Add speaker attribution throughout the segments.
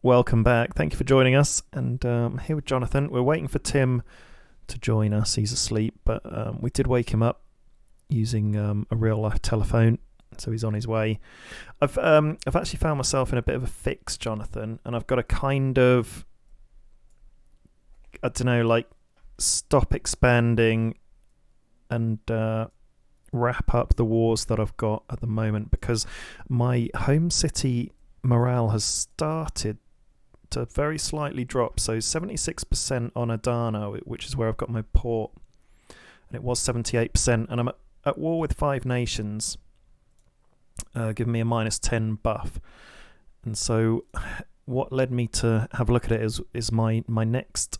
Speaker 1: welcome back. Thank you for joining us. And here with Jonathan. We're waiting for Tim to join us. He's asleep, but we did wake him up using a real life telephone, so he's on his way. I've actually found myself in a bit of a fix, Jonathan, and I've got to kind of, I don't know, like stop expanding and wrap up the wars that I've got at the moment, because my home city morale has started to very slightly drop. So 76% on Adana, which is where I've got my port, and it was 78%, and I'm at war with 5 nations, giving me a -10 buff. And so what led me to have a look at it is my next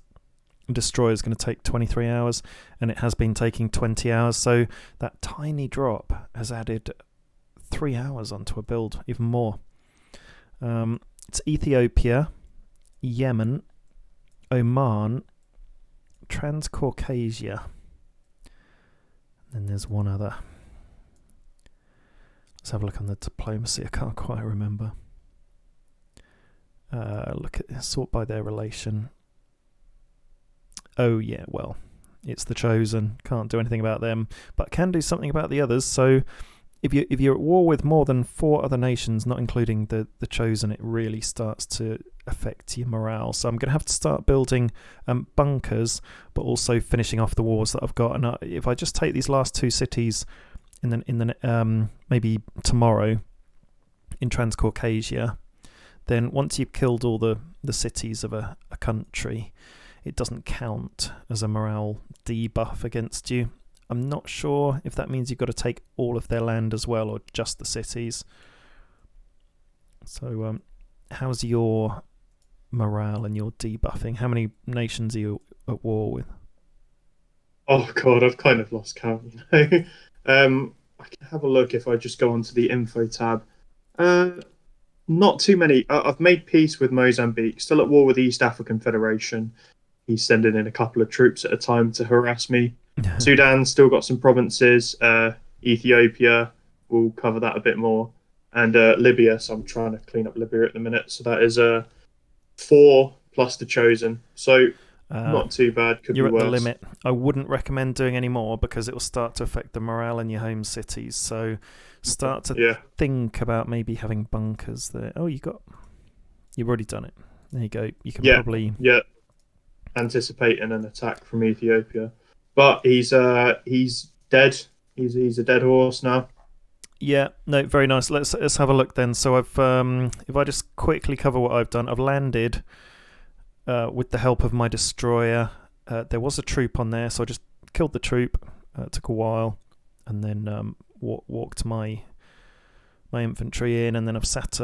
Speaker 1: destroyer is going to take 23 hours, and it has been taking 20 hours. So that tiny drop has added 3 hours onto a build, even more. It's Ethiopia, Yemen, Oman, Transcaucasia, and then there's one other. Let's have a look on the diplomacy. I can't quite remember. Sort by their relation. Oh yeah, well, it's the Chosen. Can't do anything about them, but can do something about the others. So if you're at war with more than 4 other nations, not including the Chosen, it really starts to affect your morale. So I'm going to have to start building bunkers, but also finishing off the wars that I've got. And if I just take these last 2 cities in the maybe tomorrow in Transcaucasia, then once you've killed all the cities of a country, it doesn't count as a morale debuff against you. I'm not sure if that means you've got to take all of their land as well, or just the cities. So how's your morale and your debuffing? How many nations are you at war with?
Speaker 2: Oh God, I've kind of lost count, I can have a look if I just go onto the info tab. Uh, Not too many. I've made peace with Mozambique, still at war with the East African Federation. He's sending in a couple of troops at a time to harass me. Sudan still got some provinces. Ethiopia, will cover that a bit more, and Libya. So I'm trying to clean up Libya at the minute. So that is 4 plus the chosen. So
Speaker 1: uh,
Speaker 2: not too bad. Could be
Speaker 1: you're at the
Speaker 2: worse.
Speaker 1: limit. I wouldn't recommend doing any more because it will start to affect the morale in your home cities. So start to
Speaker 2: Yeah,
Speaker 1: think about maybe having bunkers there. Oh, you've already done it. There you go. You can
Speaker 2: yeah,
Speaker 1: probably.
Speaker 2: yeah. Anticipating an attack from Ethiopia, but he's dead. He's a dead horse now.
Speaker 1: Yeah, no, very nice. Let's have a look then. So I've if I just quickly cover what I've done, I've landed with the help of my destroyer. There was a troop on there, so I just killed the troop. It took a while, and then walked my infantry in, and then I've sat.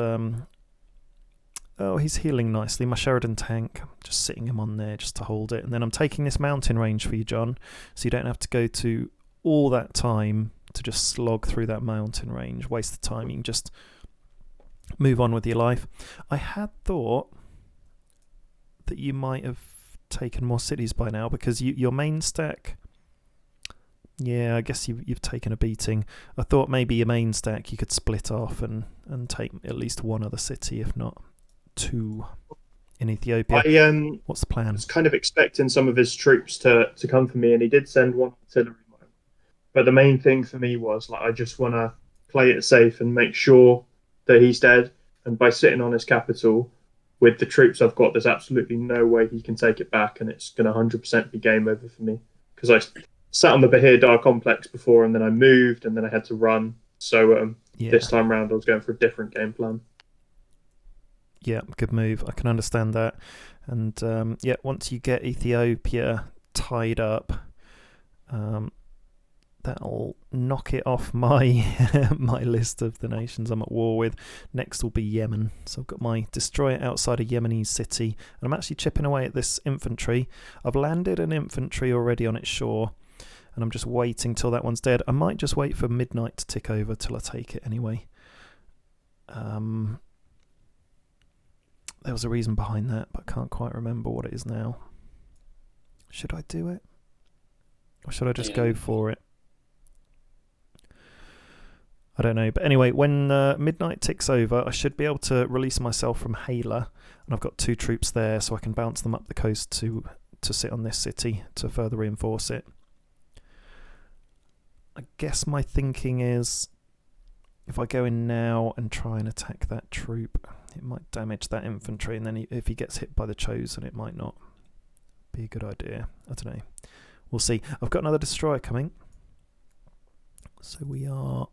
Speaker 1: Oh, he's healing nicely. My Sheridan tank, just sitting him on there just to hold it, and then I'm taking this mountain range for you, John, so you don't have to go to all that time to just slog through that mountain range, waste the time. You can just move on with your life. I had thought that you might have taken more cities by now, because your main stack. Yeah, I guess you've taken a beating. I thought maybe your main stack you could split off and take at least one other city, if not 2, in Ethiopia.
Speaker 2: I
Speaker 1: What's the plan?
Speaker 2: was kind of expecting some of his troops to come for me, and he did send one artillery. But the main thing for me was like I just want to play it safe and make sure that he's dead. And by sitting on his capital with the troops I've got, there's absolutely no way he can take it back, and it's going to 100% be game over for me because I sat on the Bahir Dar complex before, and then I moved, and then I had to run. So
Speaker 1: Yeah,
Speaker 2: this time round, I was going for a different game plan.
Speaker 1: yeah, good move. I can understand that. And yeah, once you get Ethiopia tied up, um, that'll knock it off my my list of the nations I'm at war with. Next will be Yemen. So I've got my destroyer outside a Yemeni city, and I'm actually chipping away at this infantry. I've landed an infantry already on its shore, and I'm just waiting till that one's dead. I might just wait for midnight to tick over till I take it anyway. Um, there was a reason behind that, but I can't quite remember what it is now. Should I do it? Or should I just
Speaker 3: Yeah,
Speaker 1: go for it? I don't know. But anyway, when midnight ticks over, I should be able to release myself from Hala, and I've got 2 troops there, so I can bounce them up the coast to sit on this city to further reinforce it. I guess my thinking is, if I go in now and try and attack that troop, it might damage that infantry, and then if he gets hit by the Chosen, it might not be a good idea. I don't know. We'll see. I've got another destroyer coming. So we are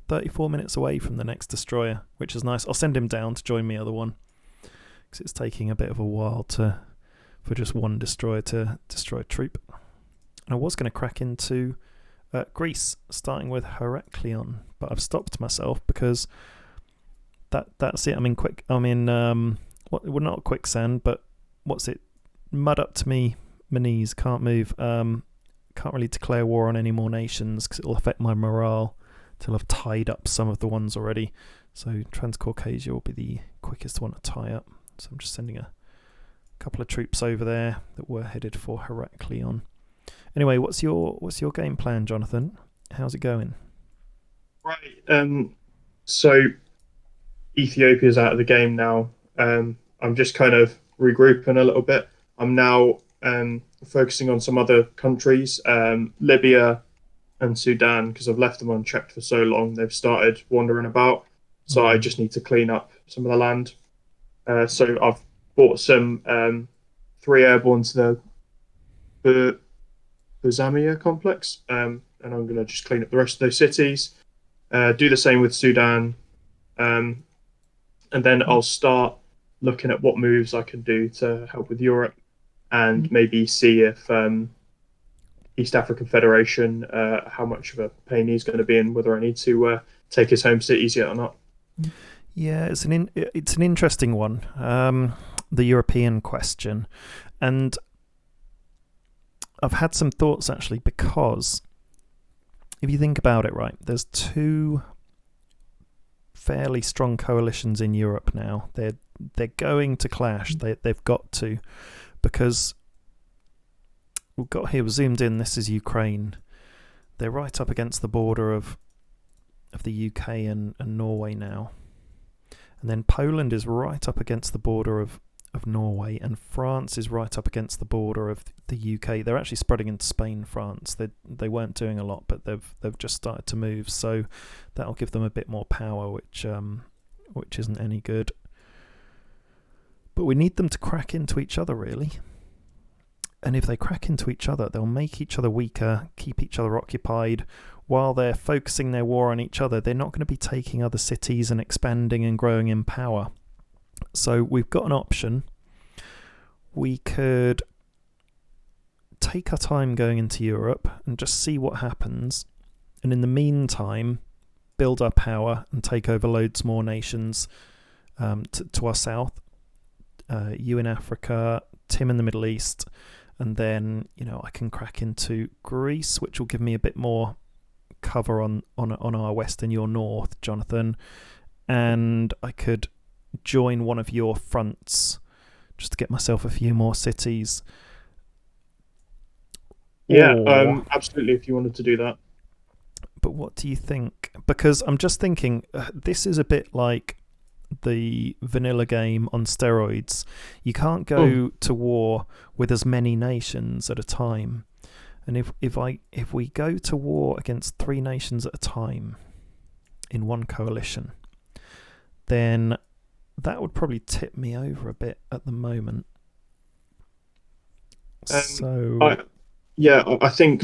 Speaker 1: 34 minutes away from the next destroyer, which is nice. I'll send him down to join me other one, because it's taking a bit of a while for just one destroyer to destroy a troop. And I was going to crack into Greece, starting with Heraklion, but I've stopped myself because that's it. I'm in not quicksand, but what's it? Mud up to my knees. Can't move. Can't really declare war on any more nations because it'll affect my morale till I've tied up some of the ones already. So Transcaucasia will be the quickest one to tie up. So I'm just sending a couple of troops over there that were headed for Heraklion. Anyway, what's your game plan, Jonathan? How's it going?
Speaker 2: Right. So Ethiopia's out of the game now. I'm just kind of regrouping a little bit. I'm now focusing on some other countries, Libya and Sudan, because I've left them unchecked for so long. They've started wandering about. So I just need to clean up some of the land. So I've bought some 3 airborne to the Zamia complex, and I'm going to just clean up the rest of those cities. Do the same with Sudan, and then I'll start looking at what moves I can do to help with Europe, and maybe see if East African Federation, how much of a pain he's going to be in, whether I need to take his home cities yet or not.
Speaker 1: Yeah, it's an interesting one, the European question, and I've had some thoughts actually, because if you think about it, right, there's 2 fairly strong coalitions in Europe now. They're going to clash. They've got to, because we've zoomed in. This is Ukraine. They're right up against the border of the UK and Norway now, and then Poland is right up against the border of Norway, and France is right up against the border of the UK. They're actually spreading into Spain, France. They weren't doing a lot, but they've just started to move, so that'll give them a bit more power, which isn't any good. But we need them to crack into each other, really. And if they crack into each other, they'll make each other weaker, keep each other occupied. While they're focusing their war on each other, they're not going to be taking other cities and expanding and growing in power. So we've got an option. We could take our time going into Europe and just see what happens. And in the meantime, build our power and take over loads more nations to our south. You in Africa, Tim in the Middle East. And then, I can crack into Greece, which will give me a bit more cover on our west and your north, Jonathan. And I could join one of your fronts just to get myself a few more cities.
Speaker 2: Yeah, absolutely, if you wanted to do that.
Speaker 1: But what do you think? Because I'm just thinking, this is a bit like the vanilla game on steroids. You can't go to war with as many nations at a time. And if we go to war against 3 nations at a time in one coalition, then that would probably tip me over a bit at the moment.
Speaker 2: I think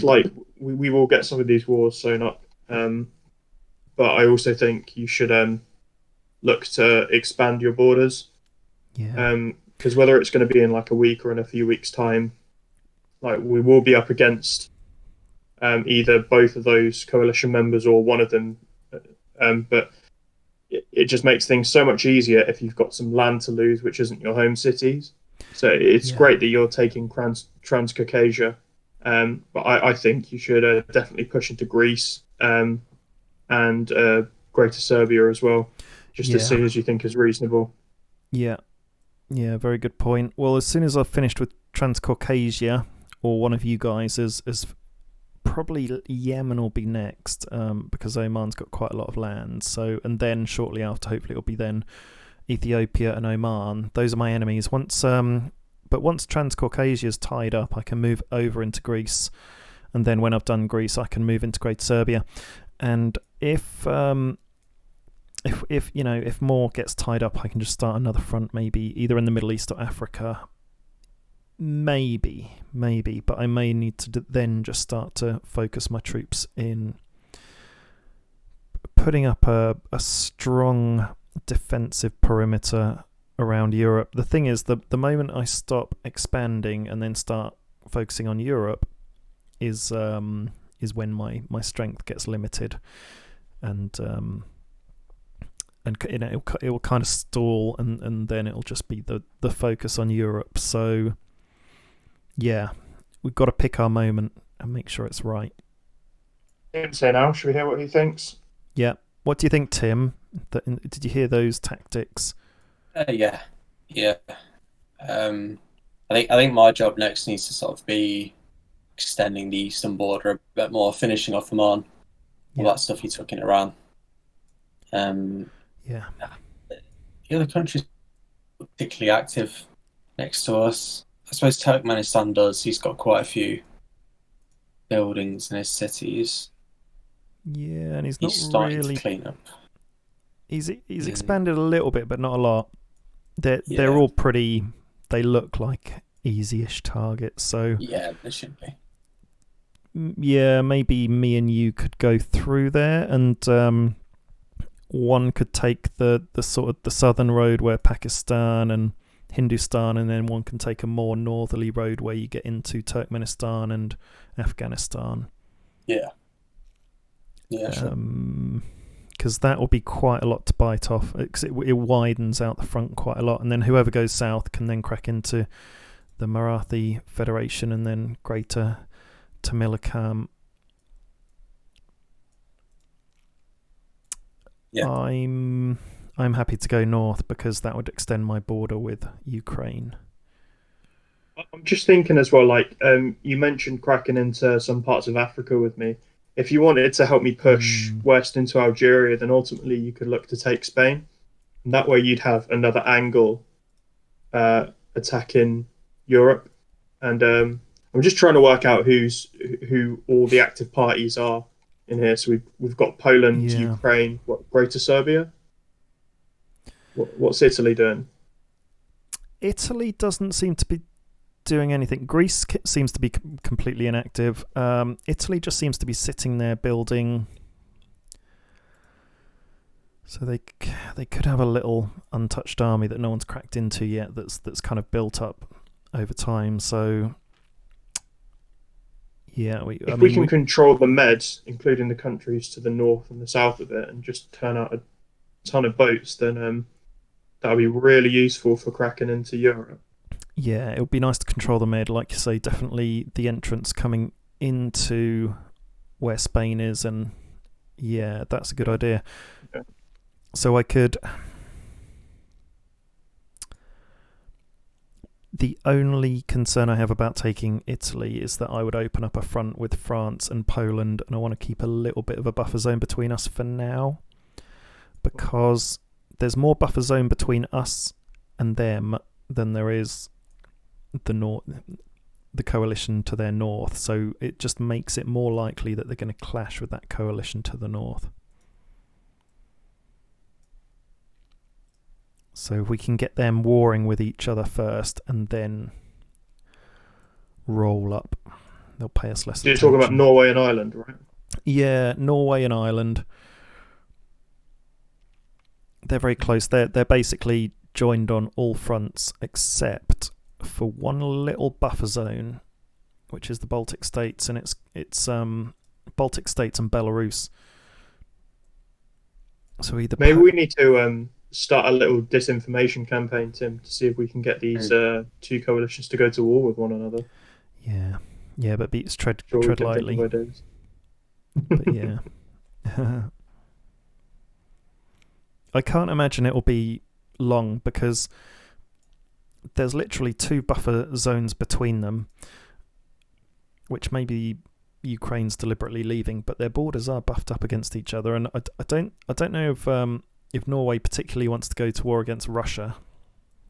Speaker 2: we will get some of these wars sewn up, but I also think you should look to expand your borders.
Speaker 1: Yeah.
Speaker 2: Because whether it's going to be in a week or in a few weeks' time, we will be up against either both of those coalition members or one of them. But it just makes things so much easier if you've got some land to lose, which isn't your home cities. So it's great that you're taking Transcaucasia, but I think you should definitely push into Greece and Greater Serbia as well, just as soon as you think is reasonable.
Speaker 1: Yeah, very good point. Well, as soon as I've finished with Transcaucasia, or one of you guys has probably Yemen will be next, because Oman's got quite a lot of land. So, and then shortly after, hopefully, it'll be then Ethiopia and Oman. Those are my enemies. Once Transcaucasia's tied up, I can move over into Greece, and then when I've done Greece, I can move into Greater Serbia. And if more gets tied up, I can just start another front, maybe either in the Middle East or Africa. Maybe, but I may need to then just start to focus my troops in putting up a strong defensive perimeter around Europe. The thing is, the moment I stop expanding and then start focusing on Europe is when my strength gets limited, and it will kind of stall, and then it'll just be the focus on Europe. So yeah, we've got to pick our moment and make sure it's right.
Speaker 2: Say now, should we hear what he thinks?
Speaker 1: Yeah. What do you think, Tim? Did you hear those tactics?
Speaker 3: Yeah. I think my job next needs to sort of be extending the eastern border a bit more, finishing off Oman, all that stuff he took in Iran.
Speaker 1: Yeah.
Speaker 3: The other countries are particularly active next to us. I suppose Turkmenistan does. He's got quite a few buildings in his cities.
Speaker 1: Yeah, and he's
Speaker 3: starting
Speaker 1: really
Speaker 3: to clean up.
Speaker 1: He's expanded a little bit, but not a lot. They're all pretty. They look like easy-ish targets. So
Speaker 3: yeah, they should be.
Speaker 1: Yeah, maybe me and you could go through there, and one could take the sort of the southern road where Pakistan and Hindustan, and then one can take a more northerly road where you get into Turkmenistan and Afghanistan.
Speaker 3: Yeah, sure.
Speaker 1: Because that will be quite a lot to bite off. It widens out the front quite a lot, and then whoever goes south can then crack into the Marathi Federation and then Greater Tamilakam.
Speaker 3: Yeah.
Speaker 1: I'm happy to go north because that would extend my border with Ukraine.
Speaker 2: I'm just thinking as well, like you mentioned cracking into some parts of Africa with me. If you wanted to help me push west into Algeria, then ultimately you could look to take Spain. And that way you'd have another angle attacking Europe. And I'm just trying to work out who all the active parties are in here. So we've got Poland, Ukraine, Greater Serbia. What's Italy doing?
Speaker 1: Italy doesn't seem to be doing anything. Greece seems to be completely inactive. Italy just seems to be sitting there building. So they could have a little untouched army that no one's cracked into yet. That's kind of built up over time. So yeah, we
Speaker 2: can control the Med, including the countries to the north and the south of it, and just turn out a ton of boats, then that would be really useful for cracking into Europe.
Speaker 1: Yeah, it would be nice to control the Med, like you say. Definitely the entrance coming into where Spain is, and yeah, that's a good idea.
Speaker 2: Okay.
Speaker 1: So I could. The only concern I have about taking Italy is that I would open up a front with France and Poland, and I want to keep a little bit of a buffer zone between us for now, because there's more buffer zone between us and them than there is the coalition to their north. So it just makes it more likely that they're going to clash with that coalition to the north. So if we can get them warring with each other first and then roll up, they'll pay us less attention.
Speaker 2: You're talking about Norway and Ireland, right?
Speaker 1: Yeah, Norway and Ireland. They're very close. They're basically joined on all fronts except for one little buffer zone, which is the Baltic states, and it's Baltic states and Belarus. So
Speaker 2: maybe we need to start a little disinformation campaign, Tim, to see if we can get these two coalitions to go to war with one another.
Speaker 1: Yeah, but beats tread lightly. But yeah. I can't imagine it will be long because there's literally two buffer zones between them, which maybe Ukraine's deliberately leaving, but their borders are buffed up against each other, and I don't know if Norway particularly wants to go to war against Russia,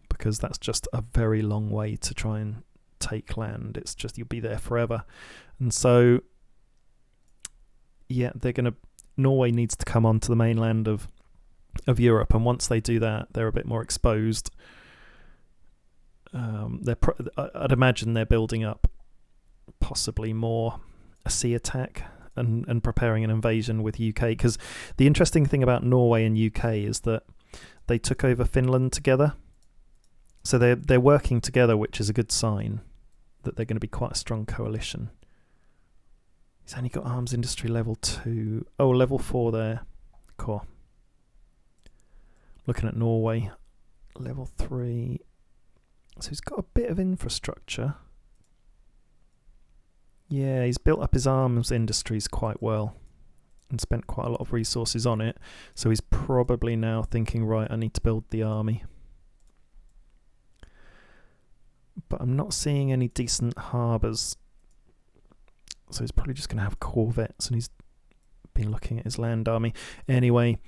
Speaker 1: because that's just a very long way to try and take land. It's just you'll be there forever, and so yeah, Norway needs to come onto the mainland of Europe, and once they do that, they're a bit more exposed. I'd imagine they're building up possibly more a sea attack and preparing an invasion with UK, because the interesting thing about Norway and UK is that they took over Finland together, so they're working together, which is a good sign that they're going to be quite a strong coalition. He's only got arms industry level 2. Oh, level 4 there. Cool. Looking at Norway, level 3. So he's got a bit of infrastructure. Yeah, he's built up his arms industries quite well and spent quite a lot of resources on it. So he's probably now thinking, right, I need to build the army. But I'm not seeing any decent harbours. So he's probably just going to have corvettes, and he's been looking at his land army. Anyway,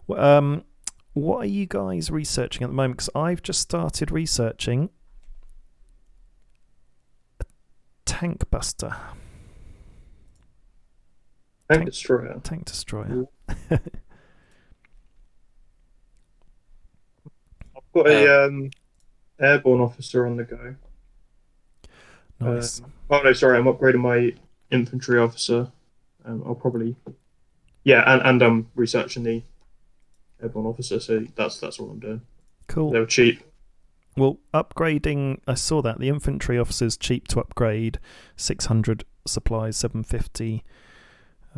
Speaker 1: what are you guys researching at the moment? Because I've just started researching a tank buster.
Speaker 2: Tank destroyer.
Speaker 1: Tank destroyer.
Speaker 2: I've got a airborne officer on the go.
Speaker 1: Nice.
Speaker 2: Oh no, sorry, I'm upgrading my infantry officer. I'll probably, and I'm researching the airborne officer. So that's all I'm doing.
Speaker 1: Cool.
Speaker 2: They were cheap.
Speaker 1: Well, upgrading, I saw that the infantry officer's cheap to upgrade. 600 supplies, 750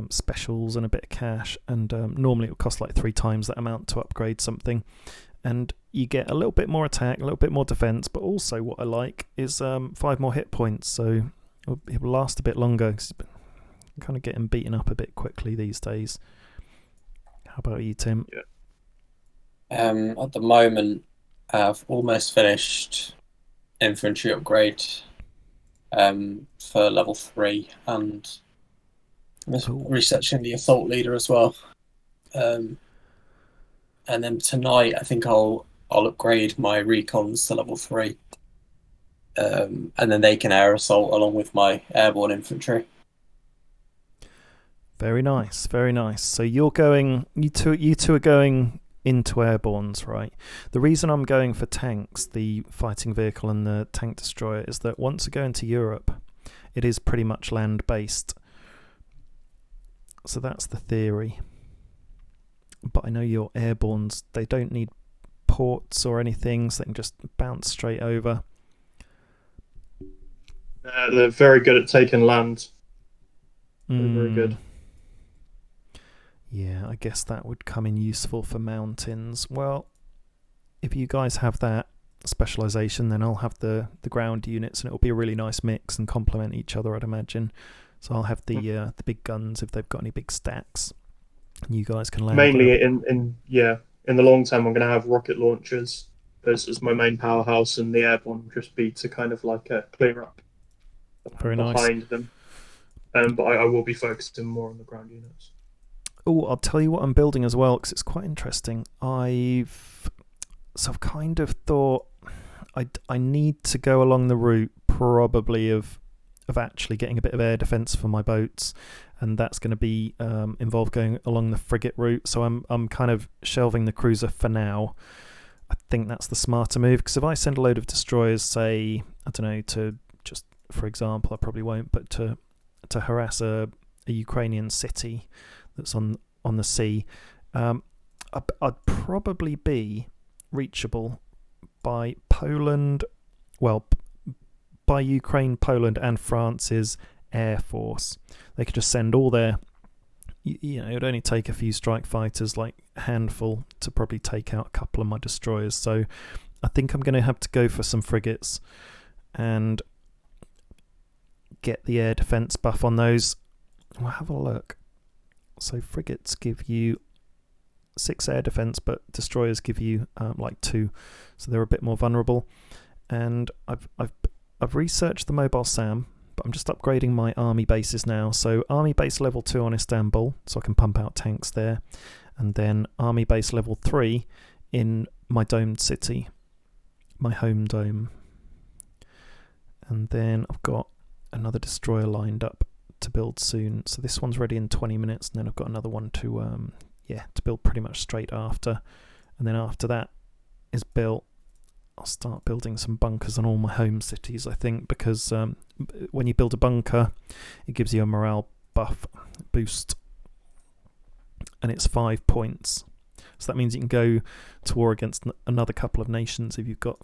Speaker 1: specials, and a bit of cash. And normally it would cost like 3 times that amount to upgrade something. And you get a little bit more attack, a little bit more defense, but also what I like is 5 more hit points, so it will last a bit longer. Cause kind of getting beaten up a bit quickly these days. How about you, Tim?
Speaker 3: Yeah. At the moment, I've almost finished infantry upgrade for level 3, and I'm researching the assault leader as well. And then tonight, I think I'll upgrade my recons to level 3, and then they can air assault along with my airborne infantry.
Speaker 1: Very nice, very nice. So you two are going into airbornes, right? The reason I'm going for tanks, the fighting vehicle and the tank destroyer, is that once I go into Europe, it is pretty much land-based. So that's the theory. But I know your airbornes, they don't need ports or anything, so they can just bounce straight over.
Speaker 2: They're very good at taking land. Very good.
Speaker 1: Yeah, I guess that would come in useful for mountains. Well, if you guys have that specialisation, then I'll have the ground units, and it'll be a really nice mix and complement each other, I'd imagine. So I'll have the big guns if they've got any big stacks. You guys can land
Speaker 2: mainly in the long term. I'm going to have rocket launchers as my main powerhouse, and the airborne will just be to kind of like clear up behind them. But I will be focusing more on the ground units.
Speaker 1: Oh, I'll tell you what I'm building as well, because it's quite interesting. I've kind of thought I need to go along the route probably of actually getting a bit of air defence for my boats, and that's going to be involve going along the frigate route. So I'm kind of shelving the cruiser for now. I think that's the smarter move, because if I send a load of destroyers, say, I don't know, to just, for example, I probably won't, but to harass a Ukrainian city that's on the sea, I'd probably be reachable by Poland, by Ukraine, Poland, and France's air force. They could just send all their, it would only take a few strike fighters, like a handful, to probably take out a couple of my destroyers. So I think I'm going to have to go for some frigates and get the air defence buff on those. We'll have a look. So frigates give you 6 air defence, but destroyers give you 2, so they're a bit more vulnerable. And I've researched the mobile SAM, but but I'm just upgrading my army bases now. So army base level 2 on Istanbul, so I can pump out tanks there. And then army base level 3 in my domed city, my home dome. And then I've got another destroyer lined up to build soon. So this one's ready in 20 minutes, and then I've got another one to build pretty much straight after. And then after that is built, I'll start building some bunkers on all my home cities, I think, because when you build a bunker, it gives you a morale boost, and it's 5 points. So that means you can go to war against another couple of nations if you've got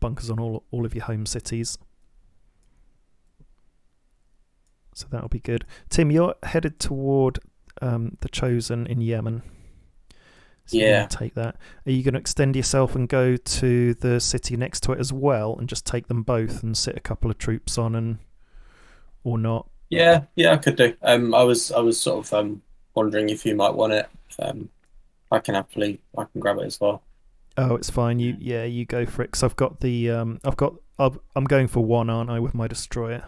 Speaker 1: bunkers on all of your home cities. So that'll be good. Tim, you're headed toward the Chosen in Yemen. So you're going to take that. Are you going to extend yourself and go to the city next to it as well, and just take them both and sit a couple of troops on, or not?
Speaker 3: Yeah, I could do. I was sort of wondering if you might want it. I can grab it as well.
Speaker 1: Oh, it's fine. You go for it. Because I've got I'm going for one, aren't I, with my destroyer?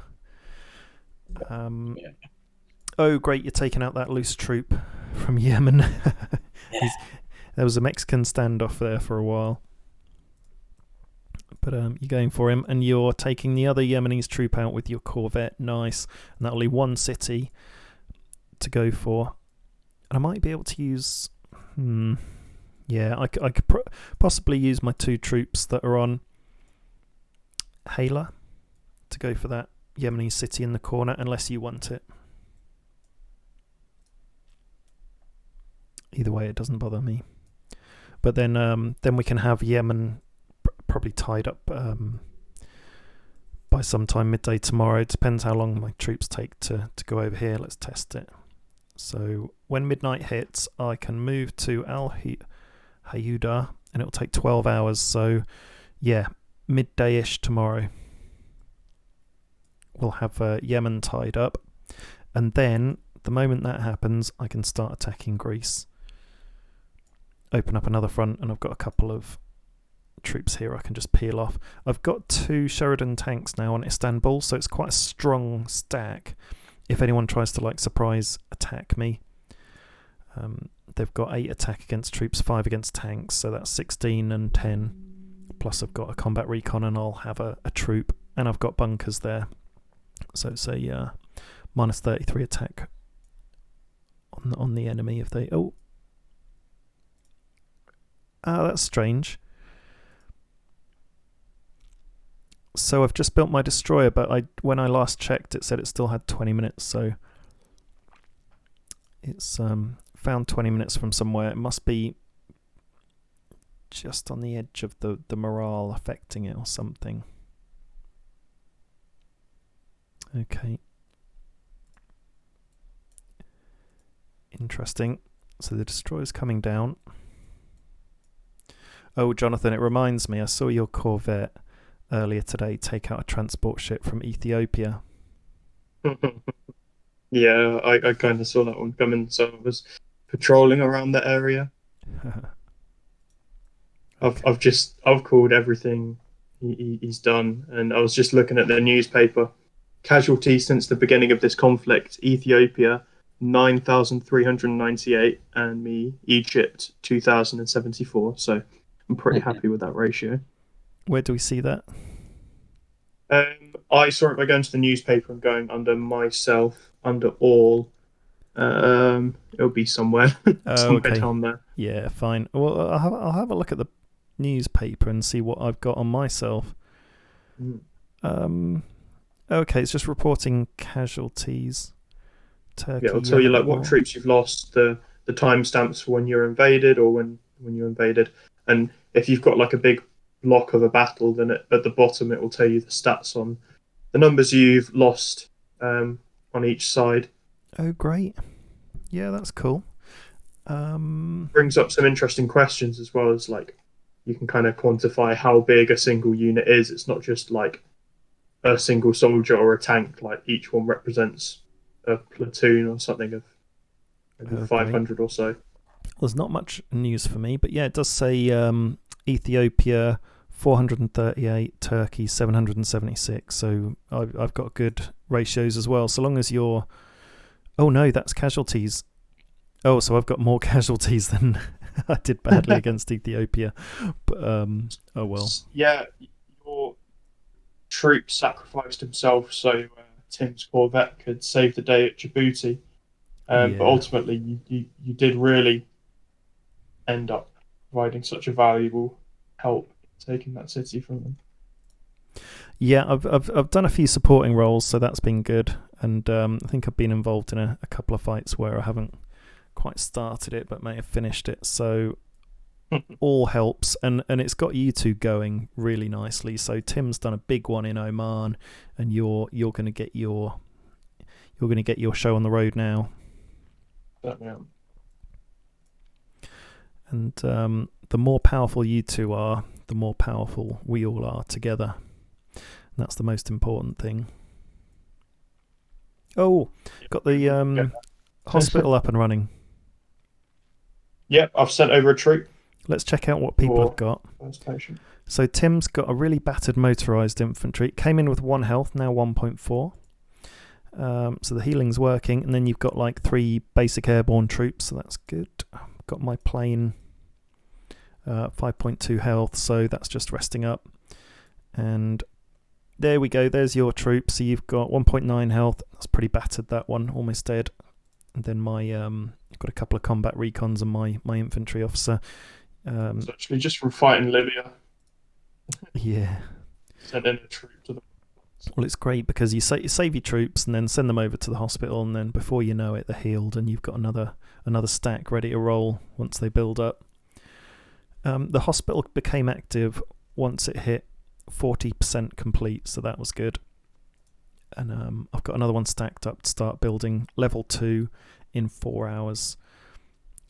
Speaker 1: Oh, great! You're taking out that loose troop from Yemen.
Speaker 3: Yeah.
Speaker 1: There was a Mexican standoff there for a while, but you're going for him, and you're taking the other Yemenis troop out with your corvette. Nice, and that'll leave one city to go for. And I might be able to use. I could possibly use my 2 troops that are on Hala to go for that Yemeni city in the corner, unless you want it. Either way, it doesn't bother me. But then we can have Yemen probably tied up by sometime midday tomorrow. It depends how long my troops take to go over here. Let's test it. So when midnight hits, I can move to Al-Hayuda, and it'll take 12 hours. So yeah, midday-ish tomorrow, we'll have Yemen tied up. And then the moment that happens, I can start attacking Greece. Open up another front, and I've got a couple of troops here I can just peel off. I've got 2 Sheridan tanks now on Istanbul, so it's quite a strong stack if anyone tries to surprise attack me. They've got 8 attack against troops, 5 against tanks, so that's 16 and 10. Plus I've got a combat recon, and I'll have a troop, and I've got bunkers there. So it's a minus 33 attack on the enemy if they... that's strange. So I've just built my destroyer, but when I last checked, it said it still had 20 minutes. So it's found 20 minutes from somewhere. It must be just on the edge of the morale affecting it or something. Okay. Interesting. So the destroyer's coming down. Oh, Jonathan, it reminds me, I saw your corvette earlier today take out a transport ship from Ethiopia.
Speaker 2: Yeah, I kind of saw that one coming, so I was patrolling around the area.
Speaker 1: Okay.
Speaker 2: I've called everything he's done, and I was just looking at the newspaper. Casualties since the beginning of this conflict: Ethiopia 9,398, and Egypt 2,074. So I'm pretty happy with that ratio.
Speaker 1: Where do we see that?
Speaker 2: I saw it by going to the newspaper and going under myself, under all. It'll be somewhere, somewhere
Speaker 1: okay.
Speaker 2: down there.
Speaker 1: Yeah, fine. Well, I'll have a look at the newspaper and see what I've got on myself. Okay, it's just reporting casualties. Turkey.
Speaker 2: Yeah, it'll tell you what troops you've lost, the timestamps for when you're invaded or when you invaded, and if you've got a big block of a battle, then at the bottom it will tell you the stats on the numbers you've lost on each side.
Speaker 1: Oh, great. Yeah, that's cool.
Speaker 2: Brings up some interesting questions as well, as you can kind of quantify how big a single unit is. It's not just a single soldier or a tank. Each one represents a platoon or something of maybe 500 or so.
Speaker 1: There's not much news for me, but yeah, it does say Ethiopia 438, Turkey 776. So I've got good ratios as well. So long as you're... Oh no, that's casualties. Oh, so I've got more casualties than I did badly against Ethiopia. But oh well.
Speaker 2: Yeah, your troop sacrificed himself so Tim's corvette could save the day at Djibouti. But ultimately, you did really end up providing such a valuable help in taking that city from them.
Speaker 1: Yeah, I've done a few supporting roles, so that's been good. And I think I've been involved in a couple of fights where I haven't quite started it, but may have finished it. So all helps, and it's got you two going really nicely. So Tim's done a big one in Oman, and you're going to get your show on the road now.
Speaker 2: Yeah.
Speaker 1: And the more powerful you two are, the more powerful we all are together. And that's the most important thing. Oh, got the hospital up and running.
Speaker 2: Yep, I've sent over a troop.
Speaker 1: Let's check out what people have got.
Speaker 2: First patient.
Speaker 1: So Tim's got a really battered motorised infantry. Came in with 1 health, now 1.4. So the healing's working. And then you've got like 3 basic airborne troops, so that's good. Got my plane, 5.2 health, so that's just resting up. And there we go, there's your troop. So you've got 1.9 health. That's pretty battered, that one, almost dead. And then my got a couple of combat recons and my infantry officer.
Speaker 2: It's actually just from fighting Libya.
Speaker 1: Yeah.
Speaker 2: Sent in a troop to them.
Speaker 1: Well, it's great because you save your troops and then send them over to the hospital, and then before you know it, they're healed, and you've got another stack ready to roll once they build up. The hospital became active once it hit 40% complete, so that was good. And I've got another one stacked up to start building level 2 in 4 hours.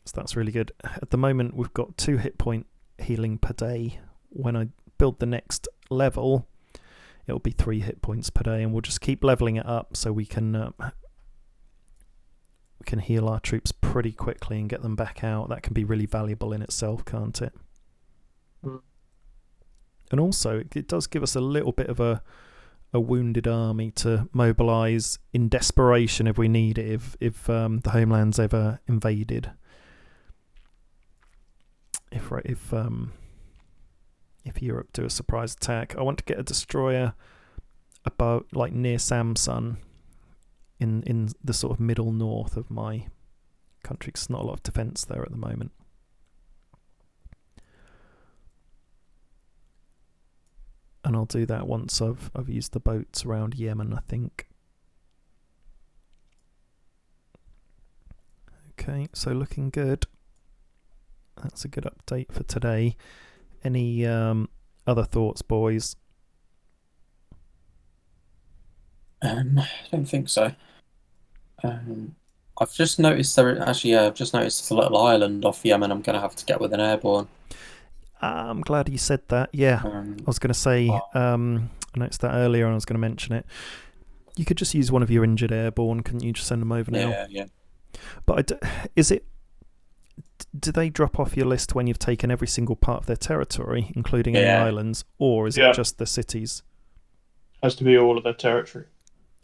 Speaker 1: So that's really good. At the moment, we've got 2 hit point healing per day. When I build the next level, it'll be 3 hit points per day, and we'll just keep leveling it up so we can heal our troops pretty quickly and get them back out. That can be really valuable in itself, can't it?
Speaker 2: Mm.
Speaker 1: And also, it does give us a little bit of a wounded army to mobilise in desperation if we need it, if the homeland's ever invaded. If Europe do a surprise attack, I want to get a destroyer about like near Samsun in the sort of middle north of my country, because there's not a lot of defence there at the moment. And I'll do that once I've used the boats around Yemen, I think. Okay, so looking good. That's a good update for today. Any other thoughts, boys?
Speaker 3: I don't think so. I've just noticed I've just noticed a little island off Yemen. I'm going to have to get with an airborne.
Speaker 1: I'm glad you said that. Yeah, I was going to say, I noticed that earlier and I was going to mention it. You could just use one of your injured airborne, couldn't you? Just send them over now.
Speaker 3: Yeah.
Speaker 1: But do they drop off your list when you've taken every single part of their territory, including any islands, or is it just the cities?
Speaker 2: Has to be all of their territory.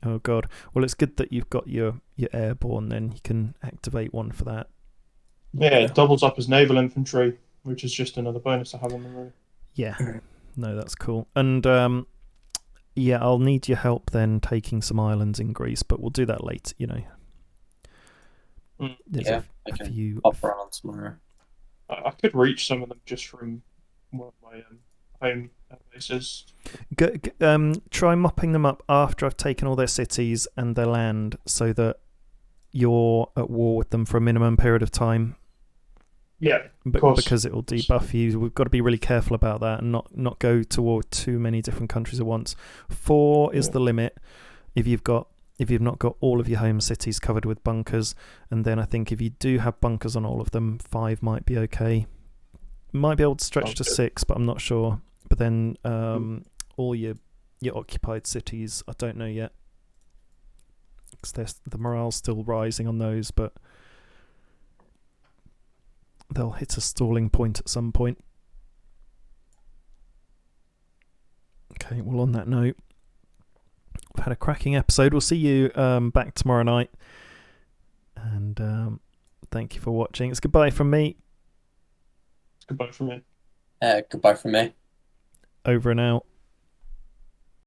Speaker 1: Oh god. Well, it's good that you've got your airborne, then you can activate one for that.
Speaker 2: Yeah, it doubles up as naval infantry, which is just another bonus to have on the road.
Speaker 1: Yeah. No, that's cool. And I'll need your help then taking some islands in Greece, but we'll do that later, you know.
Speaker 3: I can hop around tomorrow.
Speaker 2: I could reach some of them just from one of my home bases.
Speaker 1: Try mopping them up after I've taken all their cities and their land, so that you're at war with them for a minimum period of time.
Speaker 2: Yeah,
Speaker 1: because it will debuff you. We've got to be really careful about that and not go to war with too many different countries at once. 4 is the limit if you've not got all of your home cities covered with bunkers, and then I think if you do have bunkers on all of them, 5 might be okay. Might be able to stretch to 6, but I'm not sure. But then all your occupied cities, I don't know yet, because the morale's still rising on those, but they'll hit a stalling point at some point. Okay, well, on that note, we've had a cracking episode. We'll see you back tomorrow night. And thank you for watching. It's goodbye from me.
Speaker 2: Goodbye from me.
Speaker 3: Goodbye from me.
Speaker 1: Over and out.